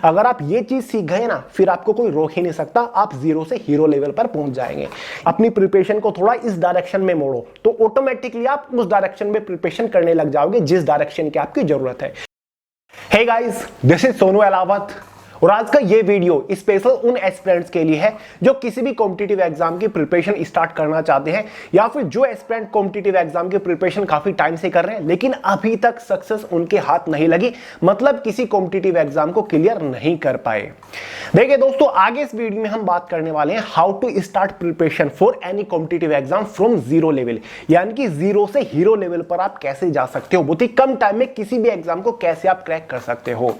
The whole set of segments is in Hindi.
अगर आप ये चीज सीख गए ना, फिर आपको कोई रोक ही नहीं सकता, आप जीरो से हीरो लेवल पर पहुंच जाएंगे। अपनी प्रिपरेशन को थोड़ा इस डायरेक्शन में मोड़ो तो ऑटोमेटिकली आप उस डायरेक्शन में प्रिपरेशन करने लग जाओगे जिस डायरेक्शन की आपकी जरूरत है। Hey guys, this is Sonu Alawat और आज का ये वीडियो स्पेशल उन एस्पिरेंट्स के लिए है जो किसी भी कॉम्पिटिटिव एग्जाम की प्रिपरेशन स्टार्ट करना चाहते हैं, या फिर जो एस्पिरेंट कॉम्पिटिटिव एग्जाम की प्रिपरेशन काफी टाइम से कर रहे हैं लेकिन अभी तक सक्सेस उनके हाथ नहीं लगी, मतलब किसी कॉम्पिटिटिव एग्जाम को क्लियर नहीं कर पाए। देखिए दोस्तों, आगे इस वीडियो में हम बात करने वाले हैं how to start preparation for any competitive exam from zero level, यानी कि जीरो से हीरो लेवल पर आप कैसे जा सकते हो, बहुत ही कम टाइम में किसी भी एग्जाम को कैसे आप क्रैक कर सकते हो।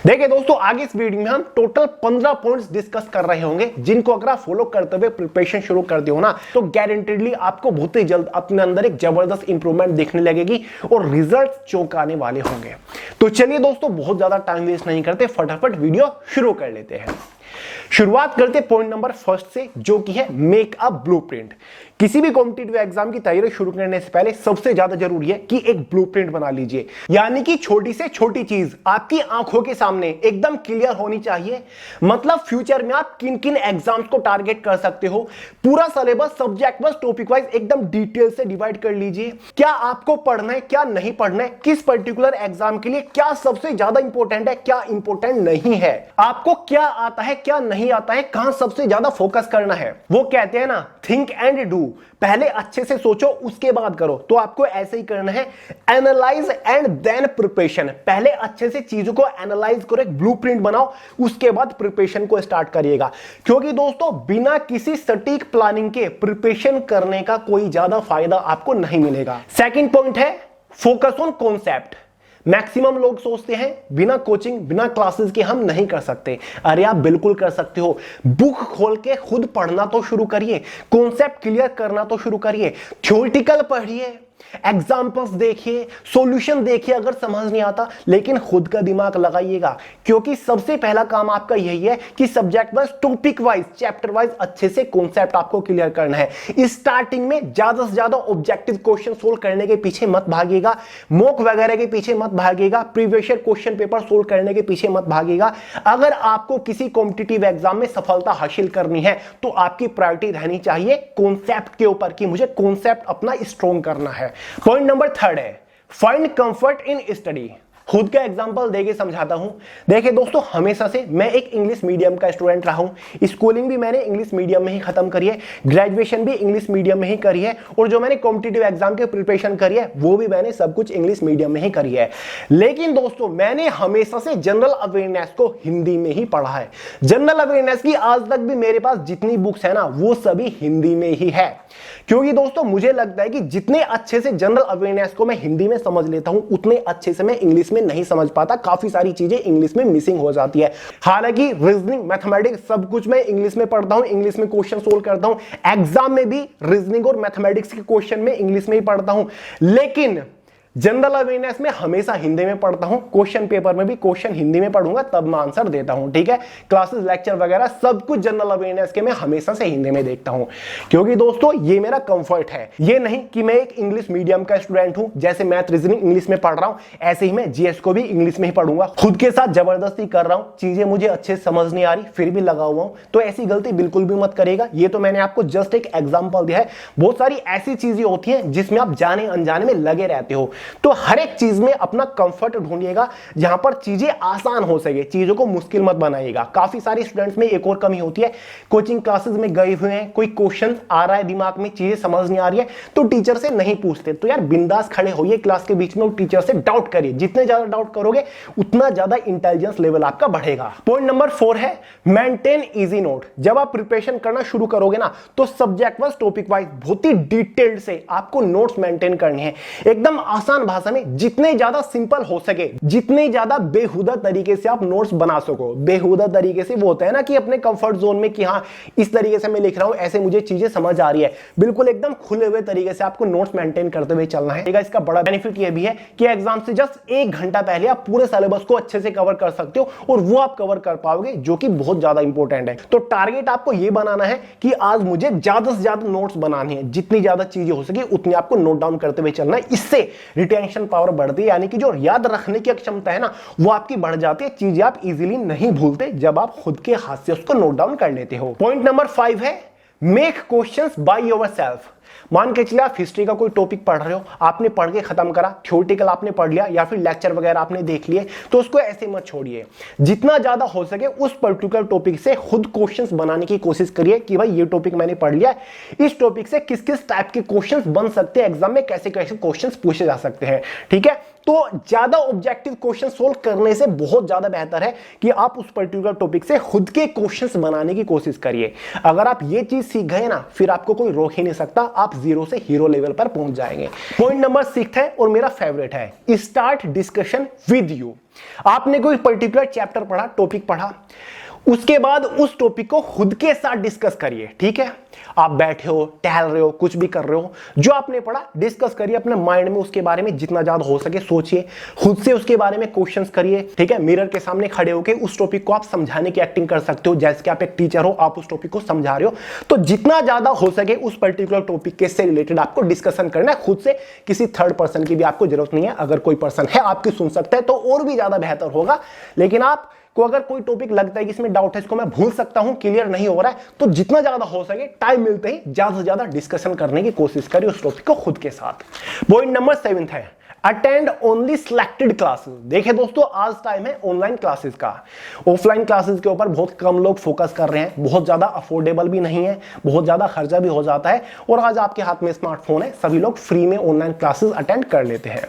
देखिए दोस्तों, आगे इस वीडियो में हम टोटल 15 पॉइंट्स डिस्कस कर रहे होंगे जिनको अगर आप फॉलो करते हुए प्रिपरेशन शुरू कर दियो ना, तो गारंटीडली आपको बहुत ही जल्द अपने अंदर एक जबरदस्त इंप्रूवमेंट देखने लगेगी और रिजल्ट चौंकाने वाले होंगे। तो चलिए दोस्तों, बहुत ज्यादा टाइम वेस्ट नहीं करते, फटाफट वीडियो शुरू कर लेते हैं। शुरुआत करते पॉइंट नंबर फर्स्ट से, जो कि है मेक अ ब्लूप्रिंट। किसी भी कॉम्पिटिटिव एग्जाम की तैयारी शुरू करने से पहले सबसे ज्यादा जरूरी है कि एक ब्लूप्रिंट बना लीजिए, यानी कि छोटी से छोटी चीज आपकी आंखों के सामने एकदम क्लियर होनी चाहिए। मतलब फ्यूचर में आप किन किन एग्जाम्स को टारगेट कर सकते हो, पूरा syllabus subject wise topic wise एकदम डिटेल से डिवाइड कर लीजिए। क्या आपको पढ़ना है, क्या नहीं पढ़ना है, किस पर्टिकुलर एग्जाम के लिए क्या सबसे ज्यादा इंपॉर्टेंट है, क्या इंपॉर्टेंट नहीं है, आपको क्या आता है, क्या नहीं आता है, कहां सबसे ज्यादा फोकस करना है। वो कहते हैं ना, थिंक एंड डू, पहले अच्छे से सोचो उसके बाद करो। तो आपको ऐसे ही करना है, एनालाइज एंड देन प्रिपरेशन। पहले अच्छे से चीजों को एनालाइज करो, एक ब्लूप्रिंट बनाओ, उसके बाद प्रिपरेशन को स्टार्ट करिएगा। क्योंकि दोस्तों, बिना किसी सटीक प्लानिंग के प्रिपरेशन करने का कोई ज्यादा फायदा आपको नहीं मिलेगा। सेकंड पॉइंट है फोकस ऑन कॉन्सेप्ट। मैक्सिमम लोग सोचते हैं बिना कोचिंग, बिना क्लासेस के हम नहीं कर सकते। अरे आप बिल्कुल कर सकते हो। बुक खोल के खुद पढ़ना तो शुरू करिए, कॉन्सेप्ट क्लियर करना तो शुरू करिए, थ्योरेटिकल पढ़िए, एग्जाम्पल्स देखिए, सॉल्यूशन देखिए अगर समझ नहीं आता, लेकिन खुद का दिमाग लगाइएगा। क्योंकि सबसे पहला काम आपका यही है कि subject wise, topic wise, chapter wise अच्छे से कॉन्सेप्ट आपको क्लियर करना है। स्टार्टिंग में ज्यादा से ज्यादा ऑब्जेक्टिव क्वेश्चन सोल्व करने के पीछे मत भागिएगा, मॉक वगैरह के पीछे मत भागिएगा, previous year question paper solve करने के पीछे मत भागिएगा। अगर आपको किसी कॉम्पिटिटिव एग्जाम में सफलता हासिल करनी है तो आपकी प्रायोरिटी रहनी चाहिए कॉन्सेप्ट के ऊपर, कि मुझे कॉन्सेप्ट अपना स्ट्रॉन्ग करना है। पॉइंट नंबर थर्ड है फाइंड कंफर्ट इन स्टडी। खुद का एग्जांपल देके समझाता हूं। देखिए दोस्तों, हमेशा से मैं एक इंग्लिश मीडियम का स्टूडेंट रहा हूं। स्कूलिंग भी मैंने इंग्लिश मीडियम में ही खत्म करी है, ग्रेजुएशन भी इंग्लिश मीडियम में ही करी है, और जो मैंने कॉम्पिटिटिव एग्जाम की प्रिपरेशन करी है वो भी मैंने सब कुछ इंग्लिश मीडियम में ही करी है। लेकिन दोस्तों, मैंने हमेशा से जनरल अवेयरनेस को हिंदी में ही पढ़ा है। जनरल अवेयरनेस की आज तक भी मेरे पास जितनी बुक्स है ना, वो सभी हिंदी में ही है। क्योंकि दोस्तों, मुझे लगता है कि जितने अच्छे से जनरल अवेयरनेस को मैं हिंदी में समझ लेता हूं, उतने अच्छे से मैं इंग्लिश में नहीं समझ पाता। काफी सारी चीजें इंग्लिश में मिसिंग हो जाती है। हालांकि रीजनिंग, मैथमेटिक्स सब कुछ मैं इंग्लिश में पढ़ता हूं, इंग्लिश में क्वेश्चन सोल्व करता हूं। एग्जाम में भी रीजनिंग और मैथमेटिक्स के क्वेश्चन में इंग्लिश में ही पढ़ता हूं। लेकिन जनरल अवेयरनेस में हमेशा हिंदी में पढ़ता हूं। क्वेश्चन पेपर में भी क्वेश्चन हिंदी में पढ़ूंगा तब मैं आंसर देता हूं, ठीक है। क्लासेस, लेक्चर वगैरह सब कुछ जनरल अवेयरनेस के मैं हमेशा से हिंदी में देखता हूं। क्योंकि दोस्तों, ये मेरा कंफर्ट है। ये नहीं कि मैं एक इंग्लिश मीडियम का स्टूडेंट हूं, जैसे मैथ रीजनिंग इंग्लिश में पढ़ रहा हूं, ऐसे ही मैं जीएस को भी इंग्लिश में ही पढ़ूंगा। खुद के साथ जबरदस्ती कर रहा हूं, चीजें मुझे अच्छे से समझ नहीं आ रही फिर भी लगा हुआ हूं, तो ऐसी गलती बिल्कुल भी मत करेगा। ये तो मैंने आपको जस्ट एक एग्जाम्पल दिया है। बहुत सारी ऐसी चीजें होती हैं जिसमें आप जाने अनजाने में लगे रहते हो। तो हर एक चीज में अपना कंफर्ट ढूंढिएगा, जहां पर चीजें आसान हो सके, चीजों को मुश्किल मत बनाइएगा। काफी सारे स्टूडेंट्स में एक और कमी होती है, कोचिंग क्लासेस में गए हुए हैं, कोई क्वेश्चन आ रहा है दिमाग में, चीजें समझ नहीं आ रही है, तो टीचर से नहीं पूछते। तो यार बिंदास खड़े होइए क्लास के बीच में और टीचर से डाउट करिए। जितने ज्यादा डाउट करोगे उतना ज्यादा इंटेलिजेंस लेवल आपका बढ़ेगा। पॉइंट नंबर 4 है मेंटेन इजी नोट। जब आप प्रिपरेशन करना शुरू करोगे ना, तो सब्जेक्ट वाइज, टॉपिक वाइज बहुत ही डिटेल्ड से आपको नोट्स मेंटेन करने हैं, एकदम आसान भाषा में, जितने ज्यादा सिंपल हो सके, जितने ज्यादा बेहुदा तरीके से आप नोट्स बना सको। बेहुदा तरीके से वो होता है ना कि अपने कंफर्ट जोन में, कि हाँ इस तरीके से मैं लिख रहा हूं, ऐसे मुझे चीजें समझ आ रही है, बिल्कुल एकदम खुले हुए तरीके से आपको नोट्स मेंटेन करते हुए चलना है। इसका बड़ा बेनिफिट ये भी है कि एग्जाम से जस्ट 1 घंटा पहले आप पूरे सिलेबस को अच्छे से कवर कर सकते हो, और वो आप कवर कर पाओगे, जो कि बहुत ज्यादा इंपॉर्टेंट है। तो टारगेट आपको ये बनाना है कि आज मुझे ज्यादा से ज्यादा नोट्स बनाने हैं, जितनी ज्यादा चीजें हो सके उतनी आपको नोट डाउन करते हुए चलना है। इससे रिटेंशन पावर बढ़ती है, यानी कि जो याद रखने की क्षमता है ना वो आपकी बढ़ जाती है। चीजें आप इजीली नहीं भूलते जब आप खुद के हाथ से उसको नोट डाउन कर लेते हो। पॉइंट नंबर 5 है मेक क्वेश्चंस बाय योरसेल्फ। मान के चलिए आप हिस्ट्री का कोई टॉपिक पढ़ रहे हो, आपने पढ़ के खत्म करा, थ्योरेटिकल आपने पढ़ लिया या फिर लेक्चर वगैरह आपने देख लिए, तो उसको ऐसे मत छोड़िए। जितना ज्यादा हो सके उस पर्टिकुलर टॉपिक से खुद क्वेश्चंस बनाने की कोशिश करिए कि भाई ये टॉपिक मैंने पढ़ लिया, इस टॉपिक से किस किस टाइप के क्वेश्चंस बन सकते हैं, एग्जाम में कैसे कैसे क्वेश्चंस पूछे जा सकते हैं। ठीक है, तो ज्यादा ऑब्जेक्टिव क्वेश्चन सोल्व करने से बहुत ज्यादा बेहतर है कि आप उस पर्टिकुलर टॉपिक से खुद के क्वेश्चंस बनाने की कोशिश करिए। अगर आप ये चीज सीख गए ना, फिर आपको कोई रोक ही नहीं सकता, आप जीरो से हीरो लेवल पर पहुंच जाएंगे। पॉइंट नंबर 6 है और मेरा फेवरेट है, स्टार्ट डिस्कशन विद यू। आपने कोई पर्टिकुलर चैप्टर पढ़ा, टॉपिक पढ़ा, उसके बाद उस टॉपिक को खुद के साथ डिस्कस करिए। ठीक है, आप बैठे हो, टहल रहे हो, कुछ भी कर रहे हो, जो आपने पढ़ा डिस्कस करिए अपने माइंड में, उसके बारे में जितना ज्यादा हो सके सोचिए, खुद से उसके बारे में क्वेश्चंस करिए। ठीक है, मिरर के सामने खड़े होकर उस टॉपिक को आप समझाने की एक्टिंग कर सकते हो, जैसे कि आप एक टीचर हो, आप उस टॉपिक को समझा रहे हो। तो जितना ज्यादा हो सके उस पर्टिकुलर टॉपिक के से रिलेटेड आपको डिस्कशन करना है खुद से, किसी थर्ड पर्सन की भी आपको जरूरत नहीं है। अगर कोई पर्सन है आपकी सुन सकता है तो और भी ज्यादा बेहतर होगा। लेकिन आप को अगर कोई टॉपिक लगता है कि इसमें डाउट है, इसको मैं भूल सकता हूं, क्लियर नहीं हो रहा है, तो जितना ज्यादा हो सके टाइम मिलते ही ज्यादा से ज्यादा डिस्कशन करने की कोशिश करिए उस टॉपिक को खुद के साथ। पॉइंट नंबर 7 है अटेंड ओनली सिलेक्टेड क्लासेस। देखिए दोस्तों, आज टाइम है ऑनलाइन क्लासेस का। ऑफलाइन क्लासेस के ऊपर बहुत कम लोग फोकस कर रहे हैं, बहुत ज्यादा अफोर्डेबल भी नहीं है, बहुत ज्यादा खर्चा भी हो जाता है, और आज आपके हाथ में स्मार्टफोन है, सभी लोग फ्री में ऑनलाइन क्लासेस अटेंड कर लेते हैं।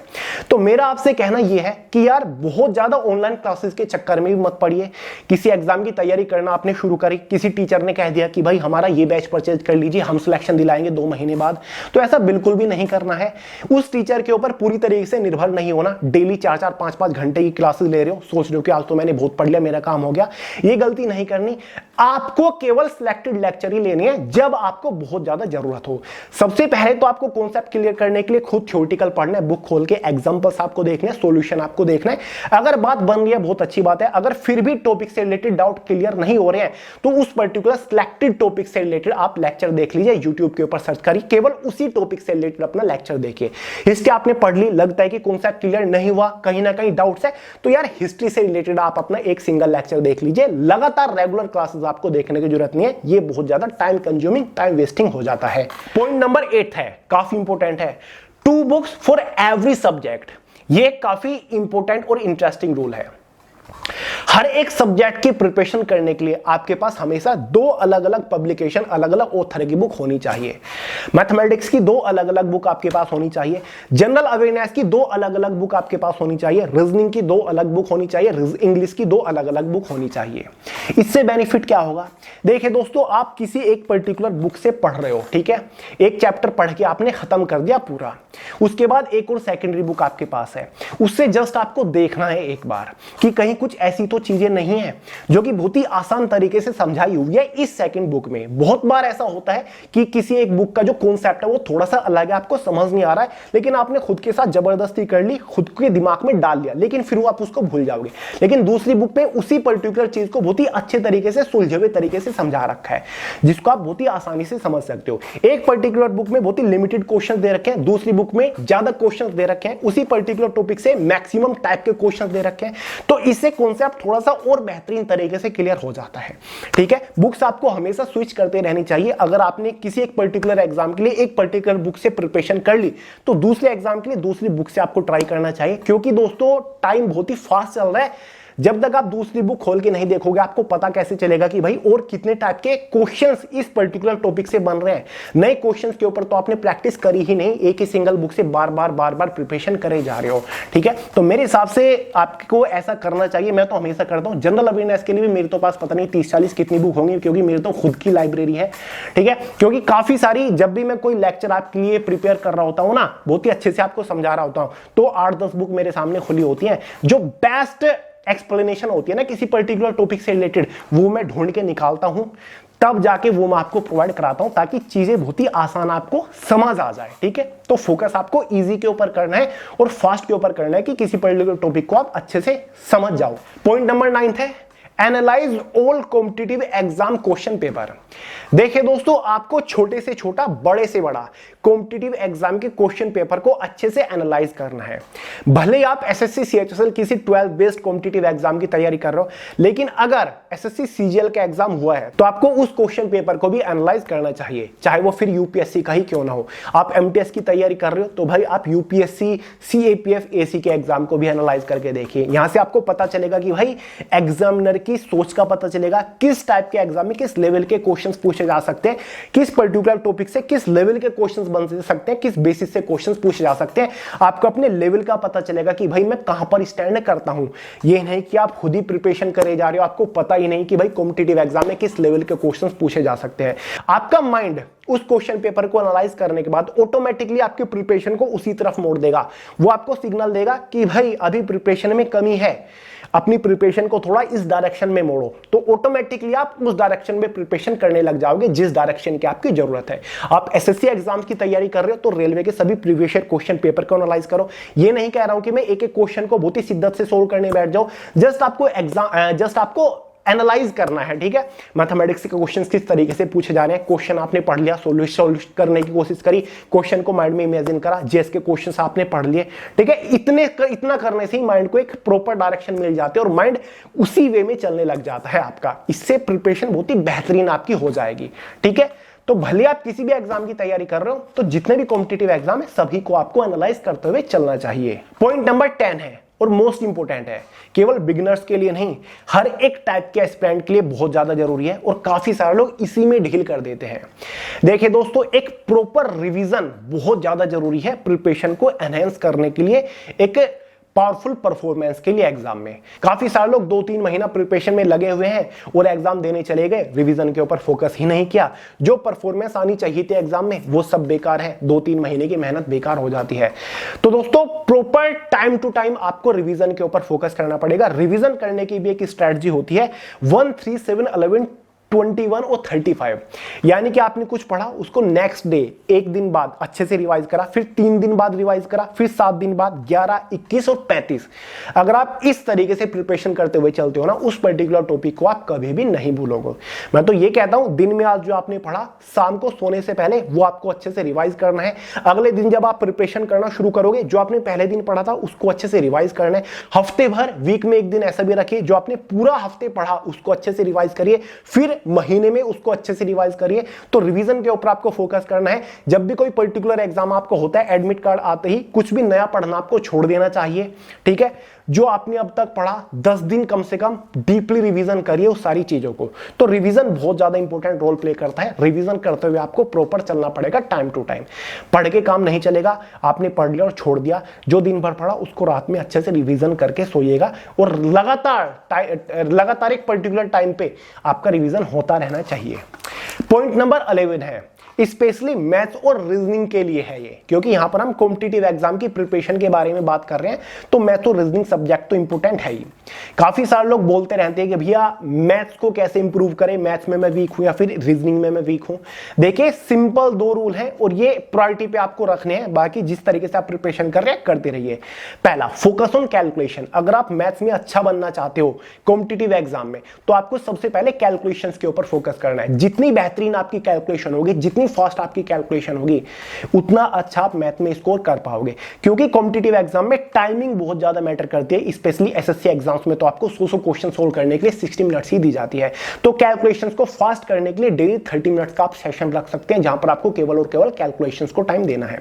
तो मेरा आपसे कहना यह है कि यार बहुत ज्यादा ऑनलाइन क्लासेस के चक्कर में भी मत पड़िए। किसी एग्जाम की तैयारी करना आपने शुरू करी, किसी टीचर ने कह दिया कि भाई हमारा ये बैच परचेज कर लीजिए, हम सिलेक्शन दिलाएंगे 2 महीने बाद, तो ऐसा बिल्कुल भी नहीं करना है। उस टीचर के ऊपर पूरी तरीके से निर्भर नहीं होना। डेली 4-4 5-5 घंटे की क्लासेस ले रहे हो, सोच रहे हो कि आज तो मैंने बहुत पढ़ लिया, मेरा काम हो गया, ये गलती नहीं करनी। आपको केवल सिलेक्टेड लेक्चर ही लेने हैं जब आपको बहुत ज्यादा जरूरत हो। सबसे पहले तो आपको कॉन्सेप्ट क्लियर करने के लिए खुद थ्योरेटिकल पढ़ना है, बुक खोल के एग्जांपल्स आपको देखने हैं, सॉल्यूशन आपको देखना है। अगर बात बन रही है बहुत अच्छी बात है, अगर फिर भी टॉपिक से रिलेटेड डाउट क्लियर नहीं हो रहे हैं तो उस पर्टिकुलर सिलेक्टेड टॉपिक से रिलेटेड आप लेक्चर देख लीजिए, यूट्यूब के ऊपर सर्च करिए, केवल उसी टॉपिक से रिलेटेड अपना लेक्चर देखिए। हिस्ट्री आपने पढ़ ली, लगता है कि कॉन्सेप्ट क्लियर नहीं हुआ, कहीं ना कहीं डाउट्स है, तो यार हिस्ट्री से रिलेटेड आप अपना एक सिंगल लेक्चर देख लीजिए। लगातार रेगुलर क्लासेस आपको देखने की जरूरत नहीं है, ये बहुत ज्यादा टाइम कंज्यूमिंग, टाइम वेस्टिंग हो जाता है। पॉइंट नंबर 8 है, काफी इंपॉर्टेंट है, 2 बुक्स फॉर एवरी सब्जेक्ट। ये काफी इंपॉर्टेंट और इंटरेस्टिंग रूल है। हर एक सब्जेक्ट की प्रिपरेशन करने के लिए आपके पास हमेशा 2 अलग अलग पब्लिकेशन, अलग अलग ऑथर की बुक होनी चाहिए। मैथमेटिक्स की 2 अलग अलग बुक आपके पास होनी चाहिए, जनरल अवेयरनेस की 2 अलग अलग बुक आपके पास होनी चाहिए, रीजनिंग की 2 अलग बुक होनी चाहिए, इंग्लिश की 2 अलग अलग बुक होनी चाहिए। इससे बेनिफिट क्या होगा? देखिए दोस्तों, आप किसी एक पर्टिकुलर बुक से पढ़ रहे हो, ठीक है, एक चैप्टर पढ़ के आपने खत्म कर दिया पूरा, उसके बाद एक और सेकेंडरी बुक आपके पास है, उससे जस्ट आपको देखना है एक बार कि कहीं कुछ ऐसी तो चीजें नहीं है जो कि बहुत ही आसान तरीके से समझाई हुई है इस सेकंड बुक में। बहुत बार ऐसा होता है कि किसी एक बुक का जो कॉन्सेप्ट है वो थोड़ा सा अलग है, आपको समझ नहीं आ रहा है, लेकिन आपने खुद के साथ जबरदस्ती कर ली, खुद के दिमाग में डाल लिया, लेकिन फिर वो आप उसको भूल जाओगे। लेकिन दूसरी बुक में उसी पर्टिकुलर चीज को बहुत ही अच्छे तरीके से, सुलझे हुए तरीके से समझा रखा है, जिसको आप बहुत ही आसानी से समझ सकते हो। एक पर्टिकुलर बुक में बहुत ही लिमिटेड क्वेश्चन दे रखे हैं, दूसरी बुक में ज्यादा क्वेश्चन दे रखे हैं, उसी पर्टिकुलर टॉपिक से मैक्सिमम टाइप के क्वेश्चन दे रखे हैं, तो इससे कॉन्सेप्ट थोड़ा सा और बेहतरीन तरीके से क्लियर हो जाता है। ठीक है, बुक्स आपको हमेशा स्विच करते रहनी चाहिए। अगर आपने किसी एक पर्टिकुलर एग्जाम के लिए एक पर्टिकुलर बुक से प्रिपरेशन कर ली, तो दूसरे एग्जाम के लिए दूसरी बुक से आपको ट्राई करना चाहिए, क्योंकि दोस्तों टाइम बहुत ही फास्ट चल रहा है। जब तक आप दूसरी बुक खोल के नहीं देखोगे, आपको पता कैसे चलेगा कि भाई और कितने टाइप के क्वेश्चंस इस पर्टिकुलर टॉपिक से बन रहे हैं। नए क्वेश्चंस के ऊपर तो आपने प्रैक्टिस करी ही नहीं, एक ही सिंगल बुक से बार बार प्रिपरेशन करे जा रहे हो। ठीक है, तो मेरे हिसाब से आपको ऐसा करना चाहिए, मैं तो हमेशा करता हूं। जनरल अवेयरनेस के लिए भी मेरे तो पास पता नहीं 30-40 कितनी बुक होंगी, क्योंकि मेरे तो खुद की लाइब्रेरी है। ठीक है, क्योंकि काफी सारी, जब भी मैं कोई लेक्चर आपके लिए प्रिपेयर कर रहा होता हूं ना, बहुत ही अच्छे से आपको समझा रहा होता हूं, तो 8-10 बुक मेरे सामने खुली होती हैं, जो बेस्ट एक्सप्लेनेशन होती है ना किसी पर्टिकुलर टॉपिक से रिलेटेड, वो मैं ढूंढ के निकालता हूं, तब जाके वो मैं आपको प्रोवाइड कराता हूं, ताकि चीजें बहुत ही आसान आपको समझ आ जाए। ठीक है, तो फोकस आपको इजी के ऊपर करना है और फास्ट के ऊपर करना है कि किसी पर्टिकुलर टॉपिक को आप अच्छे से समझ जाओ। पॉइंट नंबर 9 है analyse all competitive exam question paper. देखिए दोस्तों, आपको छोटे से छोटा, बड़े से बड़ा कॉम्पिटिटिव एग्जाम के क्वेश्चन पेपर को अच्छे से एनालाइज करना है। भले आप एसएससी सीएचएसएल किसी 12 बेस्ड कॉम्पिटिटिव एग्जाम की तैयारी कर रहे हो, लेकिन अगर एसएससी सीजीएल का एग्जाम हुआ है तो आपको उस क्वेश्चन पेपर को भी एनालाइज करना चाहिए, चाहे वो फिर यूपीएससी का ही क्यों ना हो। आप एमटीएस की तैयारी कर रहे हो तो भाई आप यूपीएससी, सीएपीएफ, एसी के एग्जाम को भी एनालाइज करके देखिए। यहां से आपको पता चलेगा कि भाई एग्जामिनर की सोच का पता चलेगा, किस टाइप के एग्जाम में किस लेवल के क्वेश्चंस पूछे जा सकते हैं, किस पर्टिकुलर टॉपिक से किस लेवल के क्वेश्चंस बन सकते हैं, किस बेसिस से क्वेश्चंस पूछे जा सकते हैं। आपको अपने लेवल का पता चलेगा कि भाई मैं कहां पर स्टैंड करता हूं। ये नहीं कि आप खुद ही प्रिपरेशन करे जा रहे हो, आपको पता ही नहीं कि भाई कॉम्पिटिटिव एग्जाम में किस लेवल के क्वेश्चंस पूछे जा सकते हैं। आपका माइंड उस क्वेश्चन पेपर को एनालाइज करने के बाद ऑटोमेटिकली आपकी प्रिपरेशन को उसी तरफ मोड़ देगा। वो आपको सिग्नल देगा कि भाई अभी प्रिपरेशन में कमी है, अपनी प्रिपरेशन को थोड़ा इस डायरेक्शन में मोड़ो, तो ऑटोमेटिकली आप उस डायरेक्शन में प्रिपरेशन करने लग जाओगे जिस डायरेक्शन की आपकी जरूरत है। आप एसएससी एग्जाम्स की तैयारी कर रहे हो तो रेलवे के सभी प्रीवियस ईयर क्वेश्चन पेपर को एनालाइज करो। ये नहीं कह रहा हूं कि मैं एक एक क्वेश्चन को बहुत ही शिद्दत से सोल्व करने बैठ जाऊं, जस्ट आपको एनालाइज करना है, ठीक है। मैथमेटिक्स के क्वेश्चंस किस तरीके से पूछे जा रहे हैं, क्वेश्चन आपने पढ़ लिया, सॉल्व करने की कोशिश करी, क्वेश्चन को माइंड में इमेजिन करा, जीएस के क्वेश्चंस आपने पढ़ लिए, ठीक है। इतना करने से ही माइंड को एक प्रॉपर डायरेक्शन मिल जाती है और माइंड उसी वे में चलने लग जाता है आपका। इससे प्रिपरेशन बहुत ही बेहतरीन आपकी हो जाएगी, ठीक है। तो भले आप किसी भी एग्जाम की तैयारी कर रहे हो, तो जितने भी कॉम्पिटिटिव एग्जाम है सभी को आपको एनालाइज करते हुए चलना चाहिए। पॉइंट नंबर 10 है और मोस्ट इंपोर्टेंट है, केवल बिगिनर्स के लिए नहीं, हर एक टाइप के एस्पिरेंट के लिए बहुत ज्यादा जरूरी है और काफी सारे लोग इसी में ढील कर देते हैं। देखिए दोस्तों, एक प्रॉपर रिवीजन बहुत ज्यादा जरूरी है प्रिपरेशन को एनहेंस करने के लिए, एक पावरफुल परफॉर्मेंस के लिए एग्जाम में। काफी सारे लोग 2-3 महीना प्रिपरेशन में लगे हुए हैं और एग्जाम देने चले गए, रिवीजन के ऊपर फोकस ही नहीं किया। जो परफॉर्मेंस आनी चाहिए थी एग्जाम में वो सब बेकार है, 2-3 महीने की मेहनत बेकार हो जाती है। तो दोस्तों, प्रॉपर टाइम टू टाइम आपको रिवीजन के ऊपर फोकस करना पड़ेगा। रिवीजन करने की भी एक स्ट्रेटजी होती है 1, 3, 7, 11, 21 और 35। यानी कि आपने कुछ पढ़ा, उसको नेक्स्ट डे, एक दिन बाद अच्छे से रिवाइज करा, फिर 3 दिन बाद रिवाइज करा, फिर 7 दिन बाद, 11, 21 और 35। अगर आप इस तरीके से प्रिपरेशन करते हुए चलते हो ना, उस पर्टिकुलर टॉपिक को आप कभी भी नहीं भूलोगे। मैं तो ये कहता हूं, दिन में आज जो आपने पढ़ा, शाम को सोने से पहले वो आपको अच्छे से रिवाइज करना है। अगले दिन जब आप प्रिपरेशन करना शुरू करोगे, जो आपने पहले दिन पढ़ा था उसको अच्छे से रिवाइज करना है। हफ्ते भर, वीक में एक दिन ऐसा भी रखिए, जो आपने पूरा हफ्ते पढ़ा उसको अच्छे से रिवाइज करिए, फिर महीने में उसको अच्छे से रिवाइज करिए। तो रिवीजन के ऊपर आपको फोकस करना है। जब भी कोई पर्टिकुलर एग्जाम आपको होता है, एडमिट कार्ड आते ही कुछ भी नया पढ़ना आपको छोड़ देना चाहिए, ठीक है। जो आपने अब तक पढ़ा 10 दिन कम से कम डीपली रिवीजन करिए उस सारी चीजों को। तो रिवीजन बहुत ज्यादा इंपॉर्टेंट रोल प्ले करता है। रिवीजन करते हुए आपको प्रॉपर चलना पड़ेगा, टाइम टू टाइम। पढ़ के काम नहीं चलेगा, आपने पढ़ लिया और छोड़ दिया। जो दिन भर पढ़ा उसको रात में अच्छे से रिवीजन करके सोइएगा और लगातार एक पर्टिकुलर टाइम पे आपका रिवीजन होता रहना चाहिए। पॉइंट नंबर 11 है, स्पेशली मैथ्स और रीजनिंग के लिए है ये, क्योंकि यहां पर हम कॉम्पिटिटिव एग्जाम की प्रिपरेशन के बारे में बात कर रहे हैं, तो मैथ्स और रीजनिंग सब्जेक्ट तो इंपॉर्टेंट है ही। काफी सारे लोग बोलते रहते हैं कि भैया मैथ्स को कैसे इंप्रूव करें, मैथ्स में मैं वीक हूं या फिर रीजनिंग में मैं वीक हूं। देखिए, सिंपल 2 रूल हैं और ये प्रायोरिटी पे आपको रखने हैं। बाकी जिस तरीके से आप प्रिपरेशन कर रहे हैं करते रहिए। पहला, फोकस ऑन कैलकुलेशन। अगर आप मैथ्स में अच्छा बनना चाहते हो कॉम्पिटिटिव एग्जाम में, तो आपको सबसे पहले कैलकुलेशंस के ऊपर फोकस करना है। जितनी बेहतरीन आपकी कैलकुलेशन होगी, जितनी फास्ट आपकी कैलकुलेशन होगी, उतना अच्छा आप मैथ में स्कोर कर पाओगे। क्योंकि कॉम्पिटिटिव एग्जाम में टाइमिंग बहुत ज्यादा मैटर करती है, स्पेशली एसएससी एग्जाम्स में तो आपको 100 क्वेश्चन सोल्व करने के लिए 60 मिनट्स ही दी जाती है। तो कैलकुलेशंस को फास्ट करने के लिए डेली 30 मिनट्स का आप सेशन रख सकते हैं, जहां पर आपको केवल और केवल कैलकुलेशंस को टाइम देना है।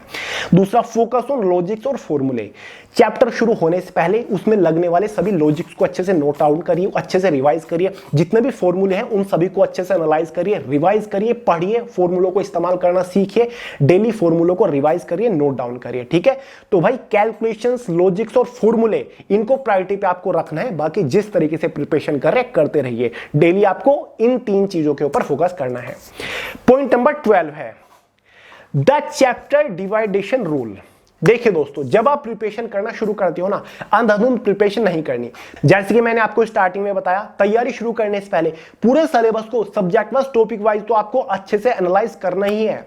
दूसरा, फोकस ऑन लॉजिक्स और फॉर्मूले। चैप्टर शुरू होने से पहले उसमें लगने वाले सभी लॉजिक्स को अच्छे से नोट डाउन करिए, अच्छे से रिवाइज करिए। जितने भी फॉर्मूले हैं उन सभी को अच्छे से एनालाइज करिए, रिवाइज करिए, पढ़िए, फॉर्मूलों को इस्तेमाल करना सीखिए, डेली फॉर्मूलों को रिवाइज करिए, नोट डाउन करिए, ठीक है। तो भाई कैलकुलेशंस, लॉजिक्स और फॉर्मूले, इनको प्रायोरिटी पे आपको रखना है। बाकी जिस तरीके से प्रिपरेशन कर रहे करते रहिए, डेली आपको इन 3 चीजों के ऊपर फोकस करना है। पॉइंट नंबर 12 है द चैप्टर डिवाइडेशन रूल। देखिए दोस्तों, जब आप प्रिपरेशन करना शुरू करते हो ना, अंधाधुंध प्रिपरेशन नहीं करनी। जैसे कि मैंने आपको स्टार्टिंग में बताया, तैयारी शुरू करने से पहले पूरे सिलेबस को सब्जेक्ट वाइज, टॉपिक वाइज तो आपको अच्छे से एनालाइज करना ही है।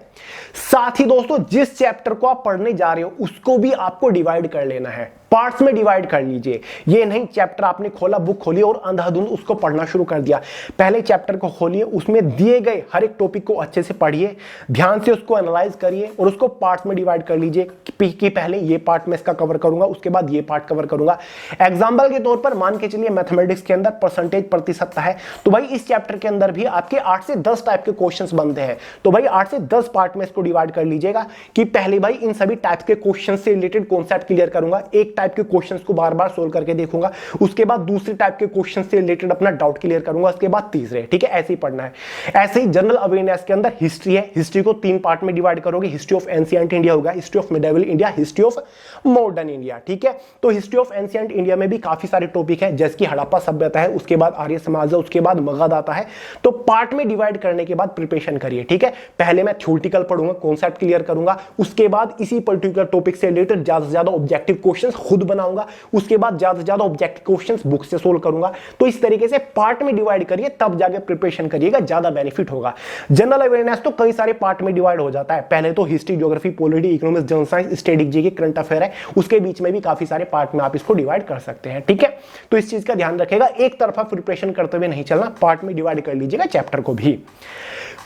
साथ ही दोस्तों, जिस चैप्टर को आप पढ़ने जा रहे हो उसको भी आपको डिवाइड कर लेना है। पार्ट्स में डिवाइड कर लीजिए। ये नहीं चैप्टर आपने खोला, बुक खोली और अंधाधुंध उसको पढ़ना शुरू कर दिया। पहले चैप्टर को खोलिए, उसमें दिए गए हर एक टॉपिक को अच्छे से पढ़िए, ध्यान से उसको एनालाइज करिए और उसको पार्ट्स में डिवाइड कर लीजिए कि पहले ये पार्ट मैं इसका कवर करूंगा, उसके बाद ये पार्ट कवर करूंगा। एग्जाम्पल के तौर पर मान के चलिए मैथमेटिक्स के अंदर परसेंटेज प्रतिशत है, तो भाई इस चैप्टर के अंदर भी आपके 8 से 10 टाइप के क्वेश्चंस बनते हैं, तो भाई 8 से 10 पार्ट में इसको डिवाइड कर लीजिएगा कि पहले भाई इन सभी टाइप के क्वेश्चंस से रिलेटेड कॉन्सेप्ट क्लियर करूंगा, एक टाइप के क्वेश्चंस को बार बार सोल्व करके देखूंगा, उसके बाद दूसरे टाइप के क्वेश्चन से रिलेटेड अपना डाउट क्लियर करूंगा, उसके बाद तीसरे। ठीक है, ऐसे ही पढ़ना है। ऐसे ही जनरल अवेयरनेस के अंदर हिस्ट्री है, हिस्ट्री को 3 पार्ट में डिवाइड करोगे, हिस्ट्री ऑफ एंशिएंट इंडिया होगा, history of medieval India, history of modern India. ठीक है, तो हिस्ट्री ऑफ एंशिएंट इंडिया में भी काफी सारे टॉपिक है, जैसे कि हड़प्पा सभ्यता है, उसके बाद आर्य समाज है, उसके बाद मगध आता है। तो पार्ट में डिवाइड करने के बाद प्रिपरेशन करिए। ठीक है, पहले मैं थ्योरेटिकल पढ़ूंगा, कॉन्सेप्ट क्लियर करूंगा, उसके बाद इसी पर्टिकुलर टॉपिक से रिलेटेड ज्यादा से ज्यादा ऑब्जेक्टिव क्वेश्चंस खुद बनाऊंगा, उसके बाद ज्यादा से ज्यादा ऑब्जेक्टिव क्वेश्चंस बुक से सोल्व करूंगा। तो इस तरीके से पार्ट में डिवाइड करिए, तब जाके प्रिपरेशन करिएगा, ज्यादा बेनिफिट होगा। जनरल अवेयरनेस तो कई सारे पार्ट में डिवाइड हो जाता है, पहले तो history, geography, polity, economics, general science, static GK, current affair है, उसके बीच में भी काफी सारे पार्ट में आप इसको डिवाइड कर सकते हैं। ठीक है, तो इस चीज का ध्यान रखिएगा, एक तरफा प्रिपरेशन करते हुए नहीं चलना, पार्ट में डिवाइड कर लीजिएगा चैप्टर को भी।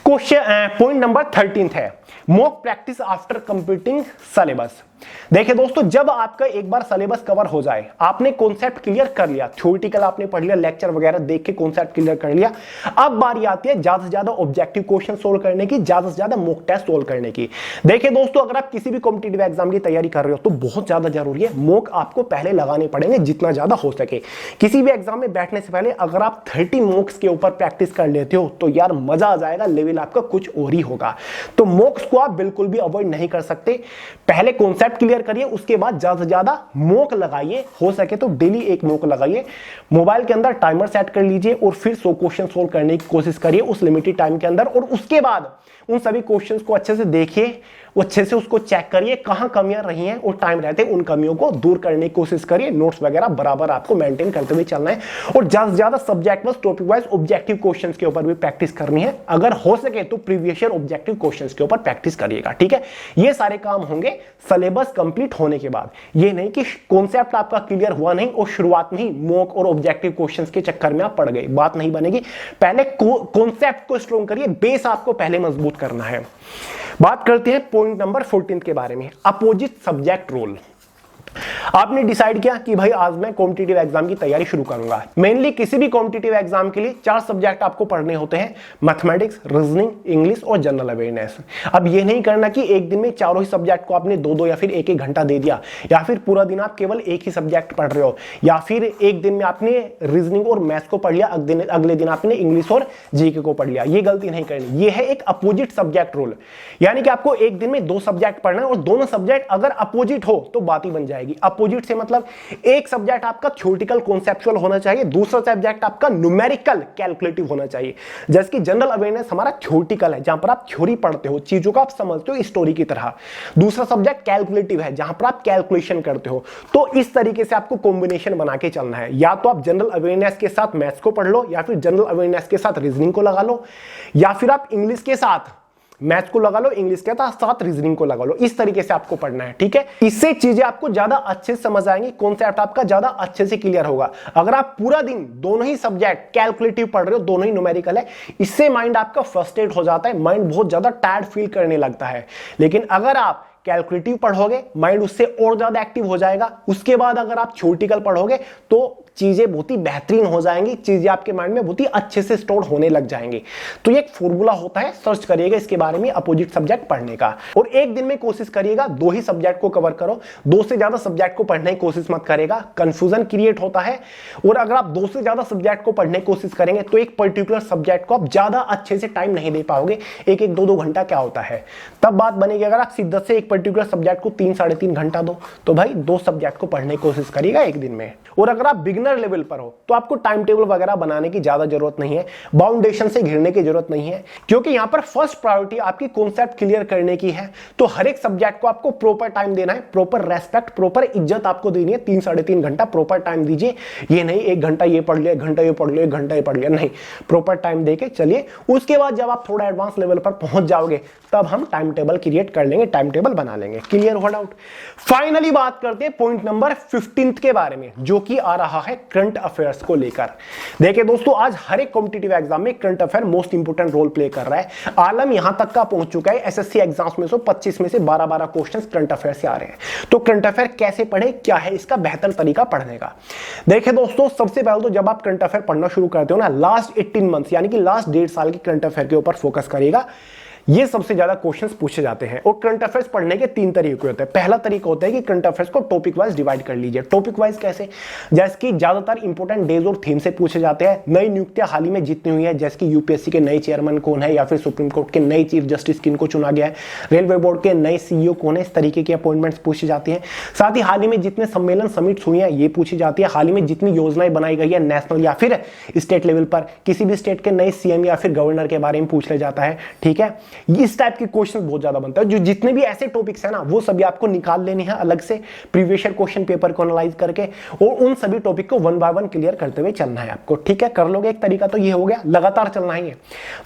क्वेश्चन पॉइंट नंबर 13 है mock practice after completing syllabus. देखिए दोस्तों, जब आपका एक बार सिलेबस कवर हो जाए, आपने कॉन्सेप्ट क्लियर कर लिया, थ्योरेटिकल आपने पढ़ लिया, लेक्चर वगैरह देख के कॉन्सेप्ट क्लियर कर लिया, अब बारी आती है ज्यादा से ज्यादा ऑब्जेक्टिव क्वेश्चन सोल्व करने की, ज्यादा से ज्यादा मॉक टेस्ट सोल्व करने की। देखिए दोस्तों, अगर आप किसी भी कॉम्पिटिटिव एग्जाम की तैयारी कर रहे हो तो बहुत ज्यादा जरूरी है मॉक आपको पहले लगाने पड़ेंगे जितना ज्यादा हो सके। किसी भी एग्जाम में बैठने से पहले अगर आप 30 मॉक्स के ऊपर प्रैक्टिस कर लेते हो तो यार मजा आ जाएगा, लेवल आपका कुछ और ही होगा। तो मॉक्स को आप बिल्कुल भी अवॉइड नहीं कर सकते, पहले कॉन्सेप्ट क्लियर करिए, उसके बाद ज्यादा से ज्यादा मॉक लगाइए, हो सके तो डेली एक मॉक लगाइए। मोबाइल के अंदर टाइमर सेट कर लीजिए और फिर 100 क्वेश्चन सोल्व करने की कोशिश करिए उस लिमिटेड टाइम के अंदर, और उसके बाद उन सभी क्वेश्चंस को अच्छे से देखिए, अच्छे से उसको चेक करिए कहां कमियां रही हैं, और टाइम रहते उन कमियों को दूर करने की कोशिश करिए। नोट्स वगैरह बराबर आपको मेंटेन करते हुए चलना है, और ज्यादा से ज्यादा subject wise, topic wise objective questions के ऊपर भी प्रैक्टिस करनी है। अगर हो सके तो प्रीवियस ईयर ऑब्जेक्टिव क्वेश्चंस के ऊपर प्रैक्टिस करिएगा। ठीक है, ये सारे काम होंगे सिलेबस कंप्लीट होने के बाद। ये नहीं कि कॉन्सेप्ट आपका क्लियर हुआ नहीं और शुरुआत में ही मॉक और ऑब्जेक्टिव क्वेश्चंस के चक्कर में आप पड़ गए, बात नहीं बनेगी। पहले कॉन्सेप्ट को स्ट्रॉन्ग करिए, बेस आपको पहले मजबूत करना है। बात करते हैं पॉइंट नंबर 14 के बारे में, अपोजिट सब्जेक्ट रोल। आपने डिसाइड किया कि भाई आज मैं कॉम्पिटिटिव एग्जाम की तैयारी शुरू करूंगा। मेनली किसी भी कॉम्पिटिटिव एग्जाम के लिए 4 सब्जेक्ट आपको पढ़ने होते हैं, मैथमेटिक्स, रीजनिंग, इंग्लिश और जनरल अवेयरनेस। अब ये नहीं करना कि एक दिन में चारों ही सब्जेक्ट को आपने 2-2 या फिर 1-1 घंटा दे दिया, या फिर पूरा दिन आप केवल एक ही सब्जेक्ट पढ़ रहे हो, या फिर एक दिन में आपने रीजनिंग और मैथ्स को पढ़ लिया, अगले दिन आपने इंग्लिश और जीके को पढ़ लिया। ये गलती नहीं करनी, ये है एक अपोजिट सब्जेक्ट रूल। यानी कि आपको एक दिन में 2 सब्जेक्ट पढ़ना है और दोनों सब्जेक्ट अगर अपोजिट हो तो बात ही बन जाएगी। अपोजिट से मतलब एक सब्जेक्ट आपका थ्योरेटिकल कॉन्सेप्चुअल होना चाहिए, दूसरा सब्जेक्ट आपका न्यूमेरिकल कैलकुलेटिव होना चाहिए। जैसे कि जनरल अवेयरनेस हमारा थ्योरेटिकल है, जहां पर आप थ्योरी पढ़ते हो, चीजों को आप समझते हो स्टोरी की तरह। दूसरा सब्जेक्ट कैलकुलेटिव है, जहां पर आप कैलकुलेशन करते हो। तो इस तरीके से आपको कॉम्बिनेशन बना के चलना है। या तो आप जनरल अवेयरनेस के साथ मैथ्स को पढ़ लो, या फिर जनरल अवेयरनेस के साथ रीजनिंग को लगा लो, या फिर आप इंग्लिश के साथ मैथ्स को लगा लो, इंग्लिश के साथ रीजनिंग को लगा लो। इस तरीके से आपको पढ़ना है। ठीक है, इससे चीजें आपको ज्यादा अच्छे से समझ आएंगी, कॉन्सेप्ट आपका ज्यादा अच्छे से क्लियर होगा। अगर आप पूरा दिन दोनों ही सब्जेक्ट कैलकुलेटिव पढ़ रहे हो, दोनों ही न्यूमेरिकल है, इससे माइंड आपका फ्रस्ट्रेट हो जाता है, माइंड बहुत ज्यादा टायर्ड फील करने लगता है। लेकिन अगर आप कैलकुलेटिव पढ़ोगे, माइंड उससे और ज्यादा एक्टिव हो जाएगा। उसके बाद अगर आप थ्योरेटिकल पढ़ोगे तो चीजें बहुत ही बेहतरीन हो जाएंगी, चीजें आपके माइंड में बहुत ही अच्छे से स्टोर होने लग जाएंगी। तो ये एक फॉर्मूला होता है, सर्च करिएगा इसके बारे में, अपोजिट सब्जेक्ट पढ़ने का। और एक दिन में कोशिश करिएगा 2 ही सब्जेक्ट को कवर करो, 2 से ज्यादा सब्जेक्ट को पढ़ने की कोशिश मत करेगा, कंफ्यूजन क्रिएट होता है। और अगर आप 2 से ज्यादा सब्जेक्ट को पढ़ने की कोशिश करेंगे तो एक पर्टिकुलर सब्जेक्ट को आप ज्यादा अच्छे से टाइम नहीं दे पाओगे। 1-2 घंटा क्या होता है, तब बात बनेगी। अगर आप शिद्दत से एक पर्टिकुलर सब्जेक्ट को 3-3.5 घंटा दो, तो भाई 2 सब्जेक्ट को पढ़ने की कोशिश करिएगा एक दिन में। और अगर आप बिगिनर बिगनर लेवल पर हो तो आपको टाइम टेबल वगैरह बनाने की ज्यादा जरूरत नहीं है, बाउंडेशन से घिरने की जरूरत नहीं है, क्योंकि यहां पर फर्स्ट प्रायोरिटी आपकी कॉन्सेप्ट क्लियर करने की है। तो हर एक सब्जेक्ट को आपको प्रॉपर टाइम देना है, प्रॉपर रेस्पेक्ट, प्रॉपर इज्जत आपको देनी है। 3 साढ़े 3 घंटा प्रॉपर टाइम दीजिए। ये नहीं 1 घंटा ये पढ़ लिया, 1 घंटा ये पढ़ लिया, 1 घंटा ये पढ़ लिया, नहीं, प्रॉपर टाइम देके चलिए। उसके बाद जब आप थोड़ा एडवांस लेवल पर पहुंच जाओगे तब हम टाइम टेबल क्रिएट कर लेंगे, टाइम टेबल बना लेंगे। क्लियर हो डाउट? फाइनली बात करते हैं पॉइंट नंबर 15 के बारे में, जो कि आ रहा है करंट अफेयर्स को लेकर। देखिए दोस्तों, आज हर एक कॉम्पिटिटिव एग्जाम में current affair most important role play कर रहा है। आलम यहां तक का पहुंच चुका है, एसएससी एग्जाम्स में 25 में से 12 क्वेश्चंस करंट अफेयर से आ रहे हैं। तो करंट अफेयर कैसे पढ़े, क्या है इसका बेहतर तरीका पढ़ने का? देखिए दोस्तों, सबसे पहले तो जब आप करंट अफेयर पढ़ना शुरू करते हो ना, लास्ट 18 मंथ्स यानी कि लास्ट 1.5 साल की करंट अफेयर के ऊपर फोकस करिएगा। ये सबसे ज्यादा क्वेश्चंस पूछे जाते हैं। और करंट अफेयर्स पढ़ने के 3 तरीके होते हैं। पहला तरीका होता है कि करंट अफेयर्स को टॉपिक वाइज डिवाइड कर लीजिए। टॉपिक वाइज कैसे? जैसे कि ज्यादातर इंपोर्टेंट डेज और थीम से पूछे जाते हैं। नई नियुक्तियां हाल ही में जितनी हुई है, जैसे कि यूपीएससी के नए चेयरमैन कौन है, या फिर सुप्रीम कोर्ट के नए चीफ जस्टिस किनको चुना गया है, रेलवे बोर्ड के नए सीईओ कौन है, इस तरीके की अपॉइंटमेंट्स पूछी जाती है। साथ ही हाल ही में जितने सम्मेलन समिट्स हुई हैं ये पूछी जाती है। हाल ही में जितनी योजनाएं बनाई गई है नेशनल या फिर स्टेट लेवल पर, किसी भी स्टेट के नए सीएम या फिर गवर्नर के बारे में पूछ लिया जाता है। ठीक है, इस टाइप की क्वेश्चन बहुत ज्यादा बनता है। जो जितने भी ऐसे टॉपिक्स है ना, वो सभी आपको निकाल लेने हैं अलग से प्रीवियस ईयर क्वेश्चन पेपर को एनालाइज करके, और उन सभी टॉपिक को 1 बाय 1 क्लियर करते हुए चलना है आपको। ठीक है, कर लोगे। एक तरीका तो ये हो गया, लगातार चलना है ये।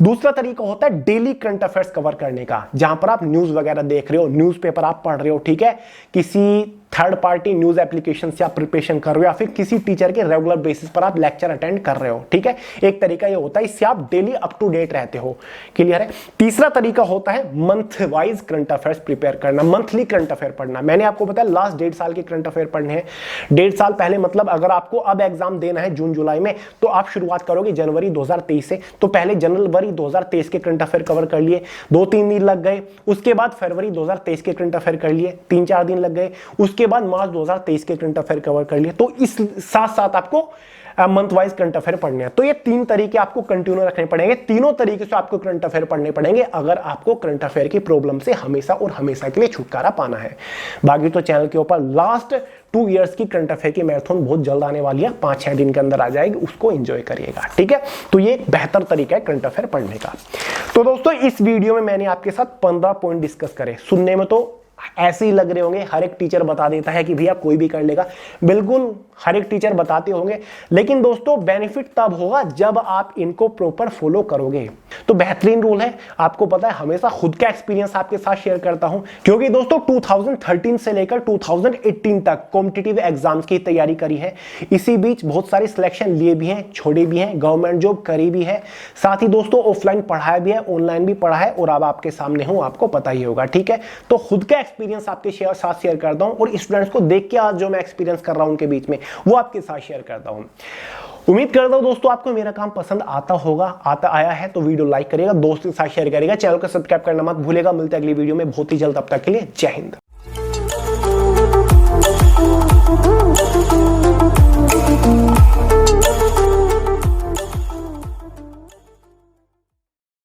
दूसरा तरीका होता है डेली करंट अफेयर्स कवर करने का, जहां पर आप न्यूज वगैरह देख रहे हो, न्यूज़पेपर आप पढ़ रहे हो। ठीक है, किसी थर्ड पार्टी न्यूज एप्लीकेशन से आप प्रिपरेशन कर रहे हो, या फिर किसी टीचर के रेगुलर बेसिस पर आप लेक्चर अटेंड कर रहे हो। ठीक है, एक तरीका ये होता है, इससे आप डेली अप टू डेट रहते हो। क्लियर है? तीसरा तरीका होता है month wise current affairs prepare करना, मंथली करंट अफेयर पढ़ना। मैंने आपको बताया लास्ट 1.5 साल के करंट अफेयर पढ़ने हैं। 1.5 साल पहले मतलब अगर आपको अब एग्जाम देना है जून जुलाई में, तो आप शुरुआत करोगे जनवरी 2023 से। तो पहले जनवरी 2023 के करंट अफेयर कवर कर लिए, 2-3 दिन लग गए। उसके बाद फरवरी 2023 के करंट अफेयर कर लिए, 3-4 दिन लग गए। उसके बाद मार्च 2023 के करंट अफेयर कवर कर लिए। तो इस साथ साथ आपको मंथ वाइज करंट अफेयर पढ़ने हैं। तो ये 3 तरीके आपको कंटिन्यू रखने पड़ेंगे। तीनों तरीके से आपको करंट अफेयर पढ़ने पड़ेंगे अगर आपको करंट अफेयर की प्रॉब्लम से हमेशा और हमेशा के लिए छुटकारा पाना है। बाकी तो चैनल के ऊपर लास्ट 2 इयर्स की करंट अफेयर की मैराथन बहुत जल्द आने वाली है, 5-6 दिन के अंदर आ जाएगी, उसको एंजॉय करिएगा। ठीक है, तो ये एक बेहतर तरीका है करंट अफेयर पढ़ने का। तो दोस्तों, इस वीडियो में मैंने आपके साथ 15 पॉइंट डिस्कस करे। सुनने में तो ऐसे ही लग रहे होंगे, हर एक टीचर बता देता है कि भैया कोई भी कर लेगा। बिल्कुल हर एक टीचर बताते होंगे, लेकिन दोस्तों बेनिफिट तब होगा जब आप इनको प्रॉपर फॉलो करोगे। तो बेहतरीन रूल है, आपको पता है हमेशा खुद का एक्सपीरियंस आपके साथ शेयर करता हूं, क्योंकि दोस्तों 2013 से लेकर 2018 तक कॉम्पिटिटिव एग्जाम्स की तैयारी करी है। इसी बीच बहुत सारे सिलेक्शन लिए भी हैं, छोड़े भी हैं, गवर्नमेंट जॉब करी भी है। साथ ही दोस्तों ऑफलाइन पढ़ाया भी है, ऑनलाइन भी पढ़ा है, और अब आपके सामने हूं, आपको पता ही होगा। ठीक है, तो खुद का एक्सपीरियंस आपके साथ शेयर करता हूं, और स्टूडेंट्स को देख के आज जो मैं एक्सपीरियंस कर रहा हूं उनके बीच में, वो आपके साथ शेयर करता हूं। उम्मीद करता हूं दोस्तों आपको मेरा काम पसंद आता होगा, आया है तो वीडियो लाइक करिएगा, दोस्तों के साथ शेयर करिएगा, चैनल को सब्सक्राइब करना मत भूलिएगा। मिलते हैं अगली वीडियो में बहुत ही जल्द, तब तक के लिए जय हिंद।